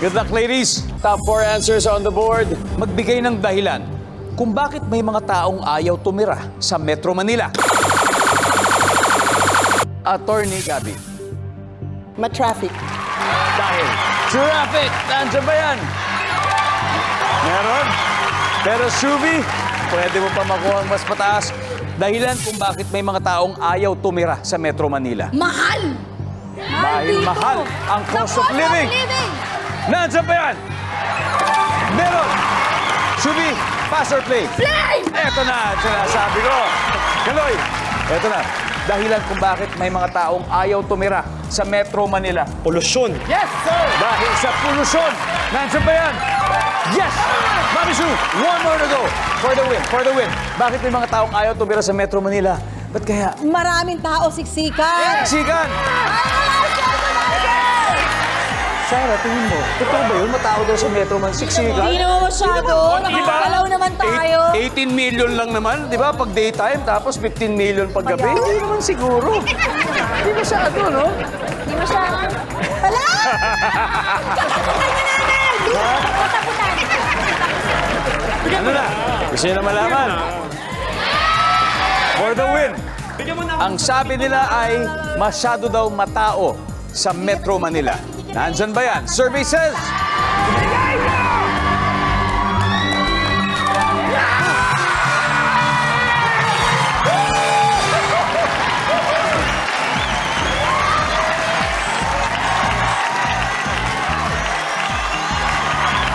Good luck, ladies. Top 4 answers on the board. Magbigay ng dahilan kung bakit may mga taong ayaw tumira sa Metro Manila. Attorney Gabby. Ma-traffic. Dahil traffic. Nandiyan ba yan? Meron. Pero Shubi, pwede mo pa makuha ang mas mataas. Dahilan kung bakit may mga taong ayaw tumira sa Metro Manila. Mahal! Dahil mahal ang cost of living. Nandiyan ba yan? Meron. Shubi, pass or play? Play! Eto na, sinasabi ko. Kaloy, eto na. Dahilan kung bakit may mga taong ayaw tumira sa Metro Manila. Polusyon. Yes, sir! Dahil sa polusyon. Nandiyan ba yan? Yes! Mami Sue, one more to go. For the win, for the win. Bakit may mga taong ayaw tumira sa Metro Manila? Ba't kaya? Maraming tao siksikan. Sigan! Sarah, tingin mo, totoo ba yun? Matao daw sa Metro Man, siksikan? Hindi naman masyado. Nakakalaw naman tayo. 18 million lang naman, di ba? Pag daytime, tapos 15 million pag gabi. Hindi naman siguro. Hindi masyado, no? Hindi masyado. Hala! Ano na? Gusto nyo na malaman? For the win. Ang sabi nila ay masyado daw matao sa Metro Manila. Nandyan ba yan? Survey says...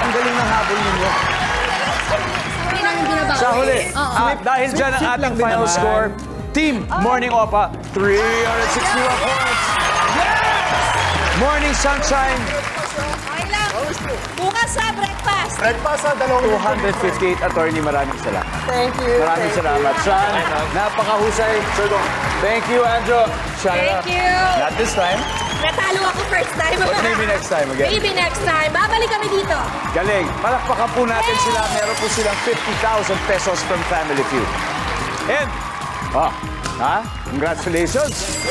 Ang galing ng habol ninyo. Sa huli. Dahil dyan ang ating final score, Team Morning Opa, 361 points. Morning Sunshine, Okay lang. Bukas sa breakfast. Breakfast sa 258. Attorney, maraming salamat. Thank you. Maraming salamat. Sean, napakahusay. Thank you, Andrew. Shana, Thank you. not this time. Natalo ako first time. But maybe next time again. Maybe next time. Babalik kami dito. Galing. Palakpakan po natin sila. Meron po silang 50,000 pesos from Family Feud. And, congratulations.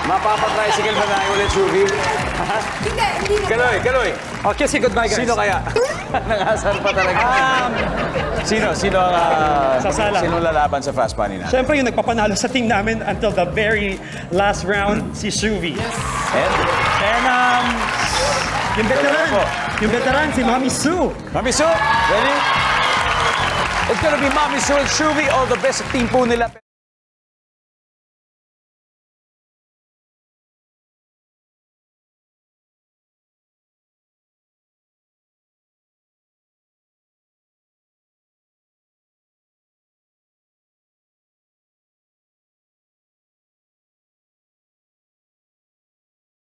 Mapapatricycle ba tayo ulit, Shubi? Hindi na. Kaloy. Okay, say goodbye, guys. Sino kaya? Nangasar pa talaga. Sino ang Sasala. sino lalaban sa Fast Money natin? Siyempre, yung nagpapanalo sa team namin until the very last round, si Shuvi. And, And, yung veteran, si Mami Sue. Mami Sue, ready? It's gonna be Mami Sue and Shubi. All the best sa team po nila.